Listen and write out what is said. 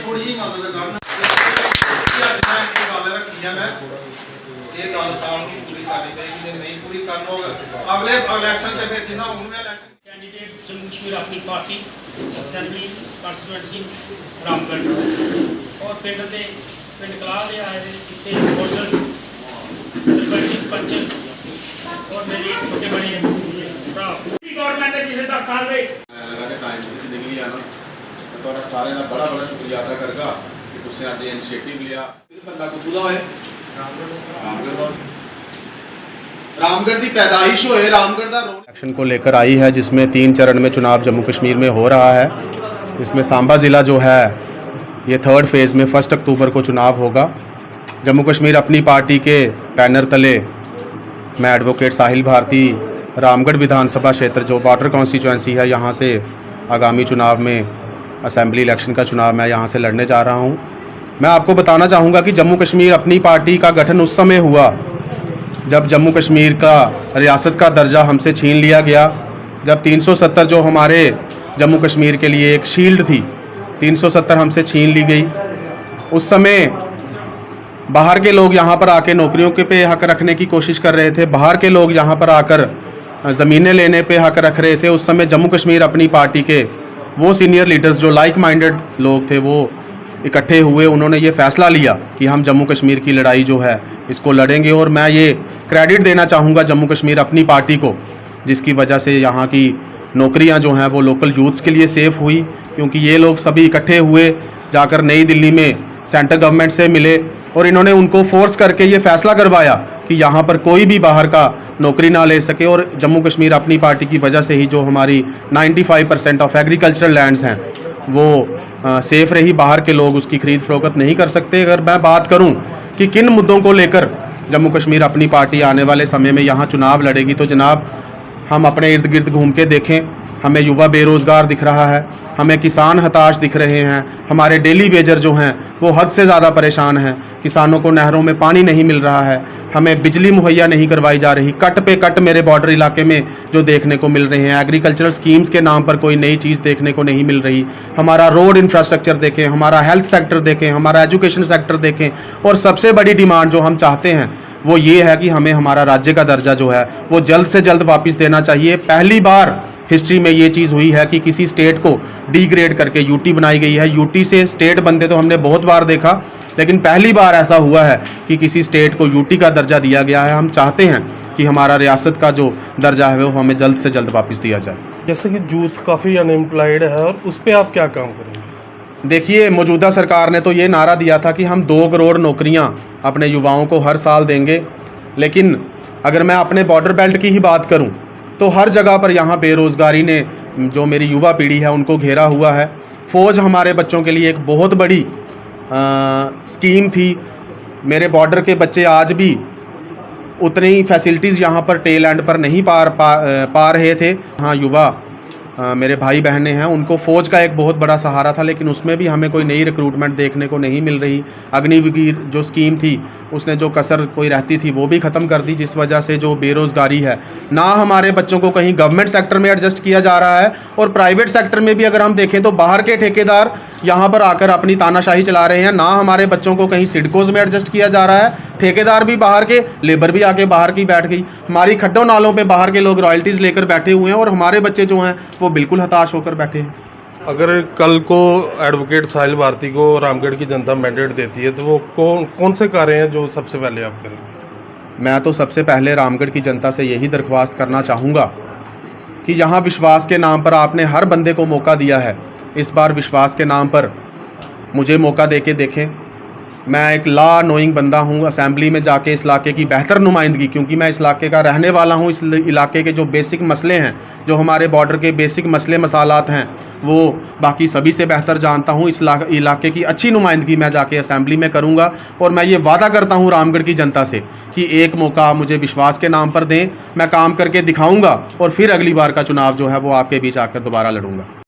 थोड़ी जी मदद करना गल रखी है मैं ये गल साहब की पूरी करनी चाहिए नहीं पूरी करना होगा अगले इलेक्शन से फिर जिन्ना होंगे इलेक्शन कैंडिडेट जम्मू कश्मीर अपनी पार्टी असेंबली कॉन्स्टिट्यूएंसी रामगढ़ और पिंड कलाह दे आए इतने वोटर्स सरपंच पंचस और मेरे छोटे बड़े भरा गवर्नमेंट ने पिछले 10 साल में लगा टाइम निकली है ना तो सारे का बड़ा बड़ा शुक्रिया अदा करगा कि तुमने आज इनिशिएटिव लिया बंदा कुत्थू का है रामगढ़ की पैदाइश होए रामगढ़ का इलेक्शन को लेकर आई है जिसमें 3 चरण में चुनाव जम्मू कश्मीर में हो रहा है। इसमें सांबा ज़िला जो है ये 3rd फेज़ में 1 अक्टूबर को चुनाव होगा। जम्मू कश्मीर अपनी पार्टी के बैनर तले मैं एडवोकेट साहिल भारती रामगढ़ विधानसभा क्षेत्र जो बॉर्डर कॉन्स्टिट्यूएंसी है यहाँ से आगामी चुनाव में असेंबली इलेक्शन का चुनाव मैं यहाँ से लड़ने जा रहा हूँ। मैं आपको बताना चाहूँगा कि जम्मू कश्मीर अपनी पार्टी का गठन उस समय हुआ जब जम्मू कश्मीर का रियासत का दर्जा हमसे छीन लिया गया। जब 370 जो हमारे जम्मू कश्मीर के लिए एक शील्ड थी 370 हमसे छीन ली गई। उस समय बाहर के लोग यहाँ पर आके नौकरियों के पे हक रखने की कोशिश कर रहे थे, बाहर के लोग यहाँ पर आकर ज़मीनें लेने पे हक रख रहे थे। उस समय जम्मू कश्मीर अपनी पार्टी के वो सीनियर लीडर्स जो लाइक माइंडेड लोग थे वो इकट्ठे हुए, उन्होंने ये फ़ैसला लिया कि हम जम्मू कश्मीर की लड़ाई जो है इसको लड़ेंगे। और मैं ये क्रेडिट देना चाहूँगा जम्मू कश्मीर अपनी पार्टी को जिसकी वजह से यहाँ की नौकरियाँ जो हैं वो लोकल यूथ्स के लिए सेफ़ हुई, क्योंकि ये लोग सभी इकट्ठे हुए जाकर नई दिल्ली में सेंट्रल गवर्नमेंट से मिले और इन्होंने उनको फोर्स करके ये फ़ैसला करवाया कि यहाँ पर कोई भी बाहर का नौकरी ना ले सके। और जम्मू कश्मीर अपनी पार्टी की वजह से ही जो हमारी 95% ऑफ एग्रीकल्चरल लैंड्स हैं वो सेफ़ रही, बाहर के लोग उसकी ख़रीद फरोख्त नहीं कर सकते। अगर मैं बात करूँ कि किन मुद्दों को लेकर जम्मू कश्मीर अपनी पार्टी आने वाले समय में यहाँ चुनाव लड़ेगी, तो जनाब हम अपने इर्द गिर्द घूम के देखें, हमें युवा बेरोज़गार दिख रहा है, हमें किसान हताश दिख रहे हैं, हमारे डेली वेजर जो हैं वो हद से ज़्यादा परेशान हैं, किसानों को नहरों में पानी नहीं मिल रहा है, हमें बिजली मुहैया नहीं करवाई जा रही, कट पे कट मेरे बॉर्डर इलाके में जो देखने को मिल रहे हैं, एग्रीकल्चरल स्कीम्स के नाम पर कोई नई चीज़ देखने को नहीं मिल रही। हमारा रोड इंफ्रास्ट्रक्चर देखें, हमारा हेल्थ सेक्टर देखें, हमारा एजुकेशन सेक्टर देखें, और सबसे बड़ी डिमांड जो हम चाहते हैं वो ये है कि हमें हमारा राज्य का दर्जा जो है वो जल्द से जल्द वापस देना चाहिए। पहली बार हिस्ट्री में ये चीज़ हुई है कि किसी स्टेट को डिग्रेड करके यूटी बनाई गई है। यूटी से स्टेट बनते तो हमने बहुत बार देखा, लेकिन पहली बार ऐसा हुआ है कि किसी स्टेट को यूटी का दर्जा दिया गया है। हम चाहते हैं कि हमारा रियासत का जो दर्जा है वो हमें जल्द से जल्द वापस दिया जाए। जैसे कि यूथ काफ़ी अनएम्प्लॉयड है और उस पर आप क्या काम करेंगे? देखिए, मौजूदा सरकार ने तो ये नारा दिया था कि हम 2 करोड़ नौकरियां अपने युवाओं को हर साल देंगे, लेकिन अगर मैं अपने बॉर्डर बेल्ट की ही बात करूं तो हर जगह पर यहाँ बेरोज़गारी ने जो मेरी युवा पीढ़ी है उनको घेरा हुआ है। फ़ौज हमारे बच्चों के लिए एक बहुत बड़ी स्कीम थी। मेरे बॉर्डर के बच्चे आज भी उतनी फैसिलिटीज़ यहाँ पर टेल एंड पर नहीं पा रहे थे। हाँ, युवा मेरे भाई बहनें हैं, उनको फ़ौज का एक बहुत बड़ा सहारा था, लेकिन उसमें भी हमें कोई नई रिक्रूटमेंट देखने को नहीं मिल रही। अग्निवीर जो स्कीम थी उसने जो कसर कोई रहती थी वो भी ख़त्म कर दी, जिस वजह से जो बेरोज़गारी है, ना हमारे बच्चों को कहीं गवर्नमेंट सेक्टर में एडजस्ट किया जा रहा है, और प्राइवेट सेक्टर में भी अगर हम देखें तो बाहर के ठेकेदार यहाँ पर आकर अपनी तानाशाही चला रहे हैं। ना हमारे बच्चों को कहीं सिडकोज में एडजस्ट किया जा रहा है, ठेकेदार भी बाहर के, लेबर भी आके बाहर की बैठ गई। हमारी खड्डों नालों पे बाहर के लोग रॉयल्टीज़ लेकर बैठे हुए हैं और हमारे बच्चे जो हैं वो बिल्कुल हताश होकर बैठे हैं। अगर कल को एडवोकेट साहिल भारती को रामगढ़ की जनता मैंडेट देती है तो वो कौन से कार्य हैं जो सबसे पहले आप करेंगे? मैं तो सबसे पहले रामगढ़ की जनता से यही दरख्वास्त करना चाहूँगा कि यहाँ विश्वास के नाम पर आपने हर बंदे को मौका दिया है, इस बार विश्वास के नाम पर मुझे मौका दे के देखें। मैं एक लॉ नोइंग बंदा हूँ, असेंबली में जाके इस इलाके की बेहतर नुमाइंदगी, क्योंकि मैं इस इलाके का रहने वाला हूँ, इस इलाके के जो बेसिक मसले हैं, जो हमारे बॉर्डर के बेसिक मसले मसालात हैं, वो बाकी सभी से बेहतर जानता हूँ। इस इलाके की अच्छी नुमाइंदगी मैं जाके असेंबली में करूँगा, और मैं ये वादा करता हूँ रामगढ़ की जनता से कि एक मौका मुझे विश्वास के नाम पर दें, मैं काम करके दिखाऊँगा और फिर अगली बार का चुनाव जो है वो आपके बीच आकर दोबारा लड़ूँगा।